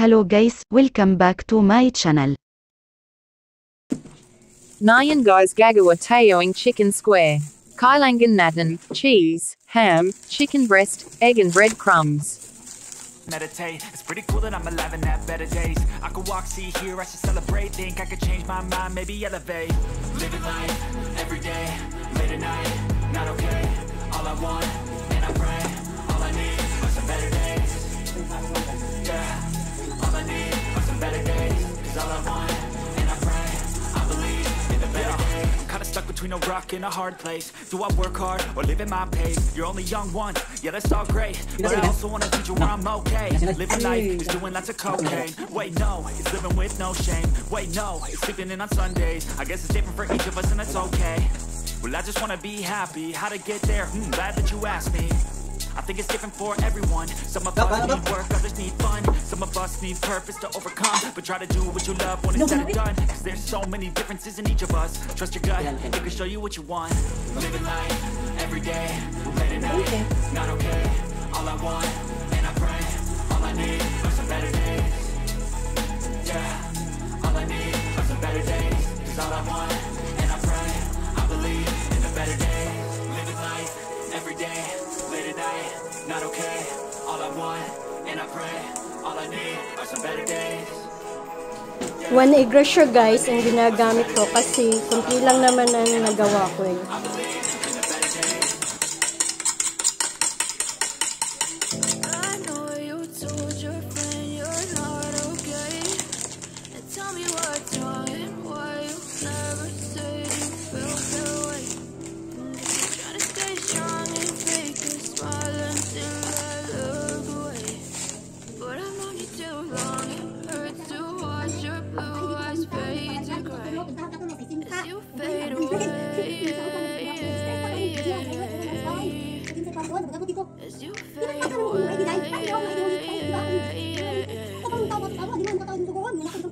Hello guys, welcome back to my channel. Ngayon guys gagawa tayo ng chicken square. Kailangan natin cheese, ham, chicken breast, egg and breadcrumbs. Meditate, it's pretty cool that I'm alive and have better days. I could walk, see, hear, I should celebrate. Think I could change my mind, maybe elevate. Living life, every day, late at night, not okay. All I want, and I pray, all I need are some better days. Yeah, all I need are some better days. Cause all I want, and I pray, I believe in the better days. I'm kinda stuck between a rock and a hard place. Do I work hard or live at my pace? You're only young one, yeah that's all great, but I also wanna teach you where I'm okay. Living life is doing lots of cocaine. Wait no, it's living with no shame. Wait no, it's sleeping in on Sundays. I guess it's different for each of us and that's okay. Well I just wanna be happy, how to get there, glad that you asked me. I think it's different for everyone. Some of us need work, others need fun. Some of us need purpose to overcome. But try to do what you love when it's said and done. Cause there's so many differences in each of us. Trust your gut, it can show you what you want. Living life, every day, late at night, not okay. All I want, and I pray, all I need are some better days. Yeah, all I need are some better days. Cause all I want, and I pray, I believe in the better days. Living life, every day, late at night, not okay. All I want, and I pray, all I need are some better days. One negosyo guys ang ginagamit ko kasi kunti lang naman ang nagawa ko eh.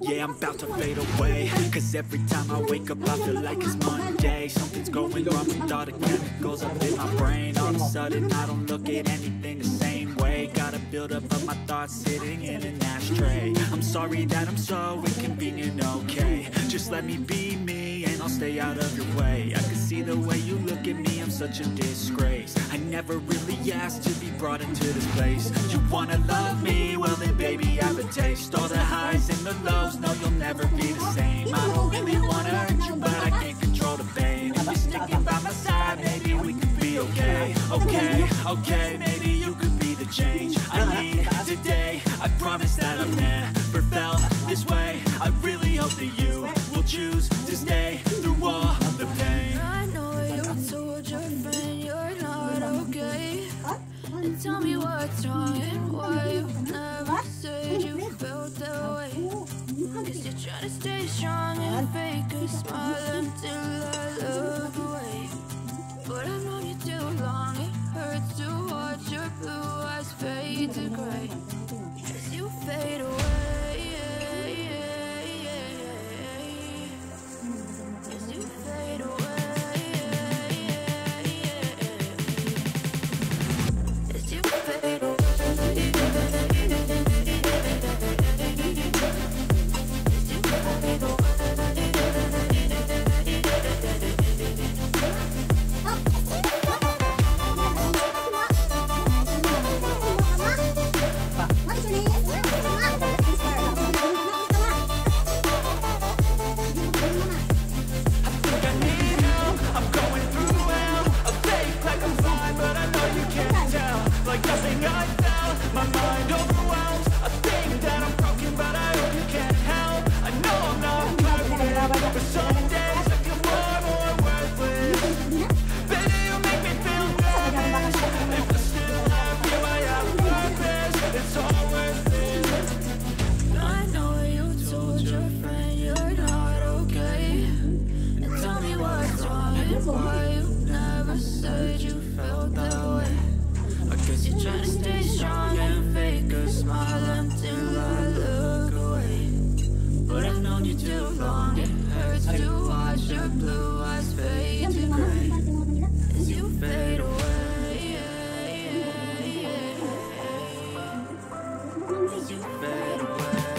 Yeah, I'm about to fade away. Cause every time I wake up I feel like it's Monday. Something's going wrong with all the chemicals up in my brain. All of a sudden I don't look at anything the same way. Gotta build up of my thoughts sitting in an ashtray. I'm sorry that I'm so inconvenient, okay. Just let me be me and I'll stay out of your way. I can see the way you look at me, I'm such a disgrace. I never really asked to be brought into this place. You wanna love me? Well then baby I have a taste. All the highs and the lows, no you'll never be the same. I don't really wanna hurt you but I can't control the pain. If you're sticking by my side, maybe we could be okay. Okay, okay, maybe you could be the change I need today. I promise that I've never felt this way. I really hope that you will choose to stay through all the pain. I know you told your friend you're not okay, and tell me what's wrong and why you never said you felt that way. Cause you're trying to stay strong and fake a smile until I look away. But I've known you too long, it hurts to watch your blue eyes fade to gray as you fade away. As you fade away. As you fade away. Like nothing I felt, my mind overwhelmed. I think that I'm broken, but I hope you can't help. I know I'm not perfect, but some days I feel far more worthless. Baby, you make me feel nervous. If I still have you, I have a purpose. It's all worth it. I know you told your friend you're not okay, and tell me what's wrong and why you never said you felt that way. Cause you're trying to stay strong and fake a smile until I look away. But I've known you too long, it hurts to watch your blue eyes fade to gray as you fade away. As you fade away.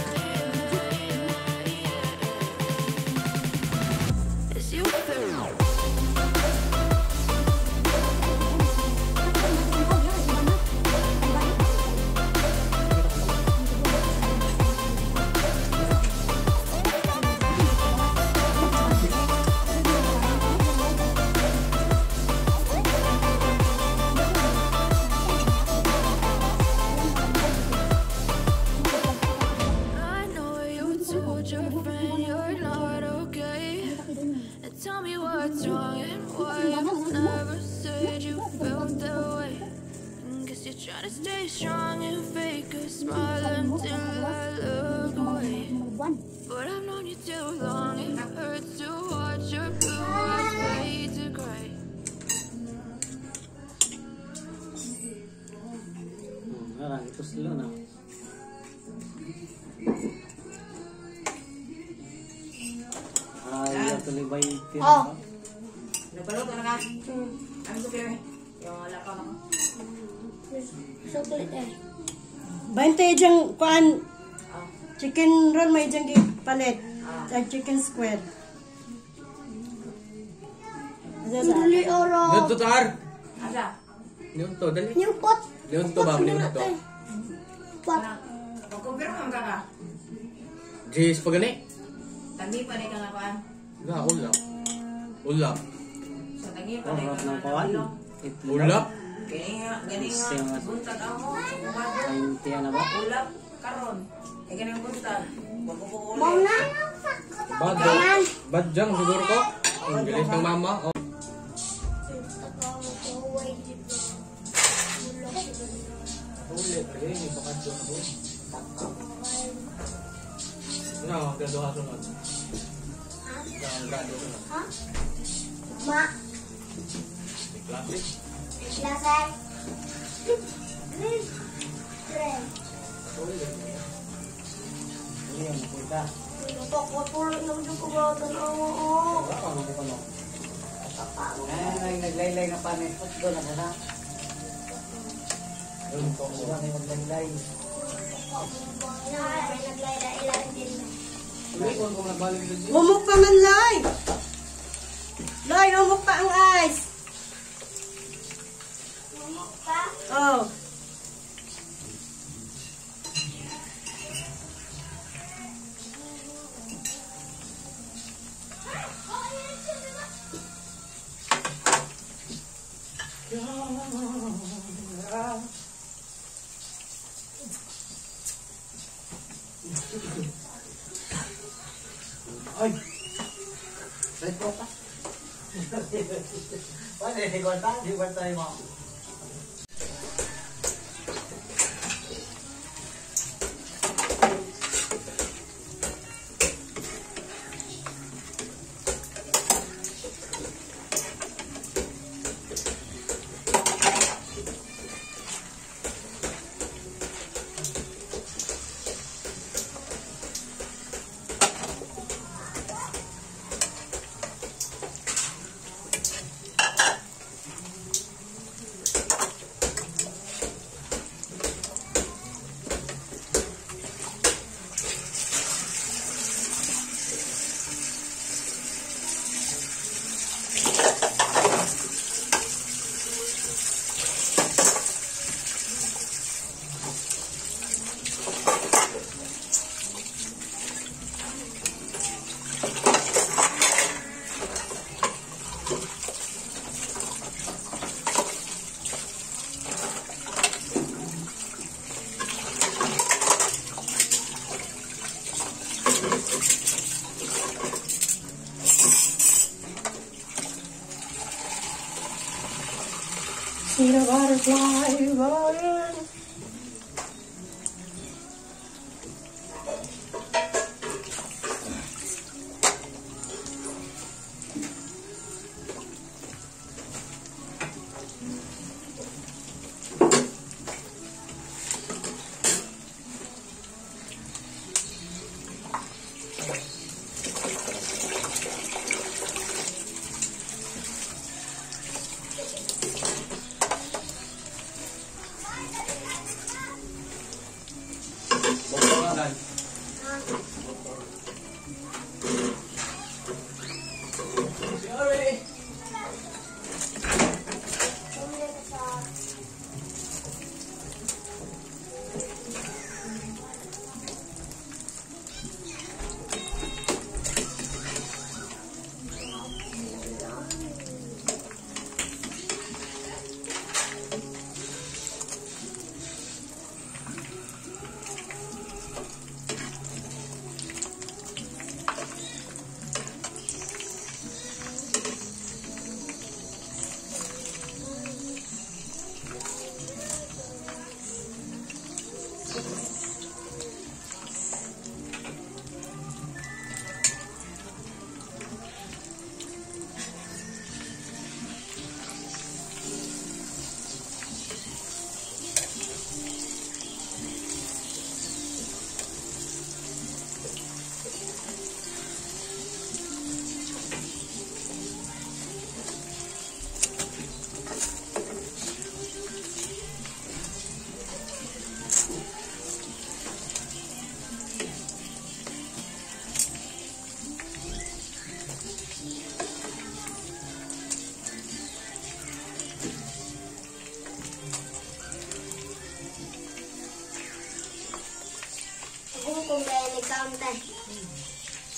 Try to stay strong and fake a smile until I look away. But I've known you too long, it hurts to watch your blue eyes fade to gray. Ngarang ito sila na. Ay, tuloy ba yung tira? Nagbalot ka na ka? Ano ko kaya? Yung lakaw na ko? Chocolate eh. 20 diyang kuan. Chicken roll may diyang palit. Chicken square. Dali oro. Yun to, Tar! Asa? Yun to, dali. Yung pot. Yun to ba? Yun to. Pot. Pagkumpirma ka ka? Jis, pa gani? Tangi pa rin ka nga kuhan? Nga, ulap. Ulap. So tangi pa rin Harap ka ng nga kawan. bilog. Ulap? Gani nga, buntag ako. Sa kumado. Ay, tiyan na ba? Ulap, karon. Eh, ganang buntag. Magkukuuli. Badyang siguro ko. Ang bilis ng mama. Oh. Ulit, ini bakadyo ko. Ano, gaduha sunod. Ang gado sunod. Ma. Klasik. Lasay. Ayan, kita. Pagpapulot ng dukubagan ako. Apa mo ko no? Ay, naglaylay na panin. Putdo na sana. Yun to. Wala na maglaylay. Kung nagbalik dito. Humok pa man, Loy. Loy, humok pa ang ice. Humok pa? Oo. Ay! Red po ka? Paano, di kwanta? Di kwanta yung mga. See the butterfly running.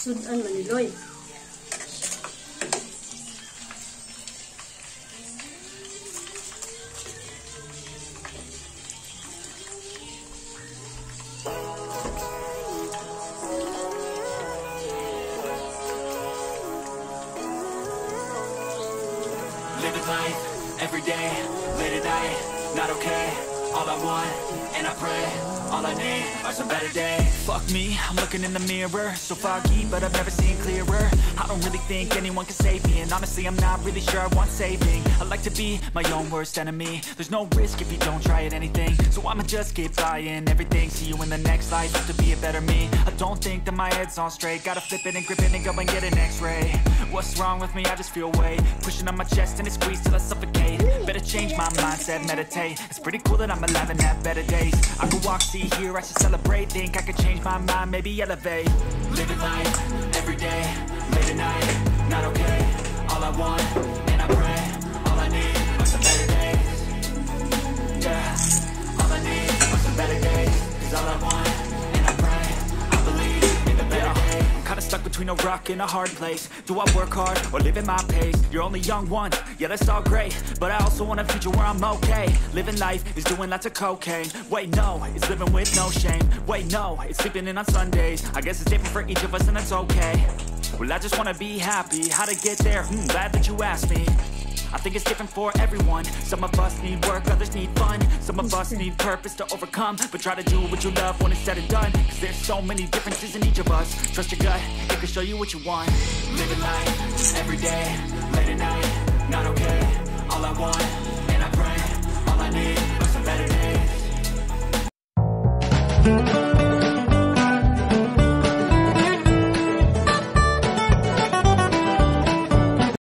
sudan maniloy. Living life, every day, late at night, not okay. All I want, and I pray, all I need are some better days. Fuck me, I'm looking in the mirror, so foggy, but I've never seen clearer. I don't really think anyone can save me, and honestly I'm not really sure I want saving. I like to be my own worst enemy. There's no risk if you don't try at anything, so I'ma just keep buying everything. See you in the next life, have to be a better me. I don't think that my head's on straight, gotta flip it and grip it and go and get an x-ray. What's wrong with me? I just feel weight pushing on my chest and it squeezes till I suffocate. Better change my mindset, meditate. It's pretty cool that I'm alive and have better days. I could walk, see, hear, I should celebrate. Think I could change my mind, maybe elevate. Living life, every day, late at night, not okay. All I want, and I pray, all I need are some better days. Yeah, all I need are some better days. Cause all I want, and I pray, I believe in the better days. Kinda stuck between a rock and a hard place. Do I work hard or live at my pace? You're only young once, yeah that's all great, but I also want a future where I'm okay. Living life is doing lots of cocaine. Wait no, it's living with no shame. Wait no, it's sleeping in on Sundays. I guess it's different for each of us and that's okay. Well I just wanna be happy, how to get there? Glad that you asked me. I think it's different for everyone. Some of us need work, others need fun. Some of us need purpose to overcome. But try to do what you love when it's said and done. Cause there's so many differences in each of us. Trust your gut, it can show you what you want. Living life, every day, late at night, not okay. All I want, and I pray, all I need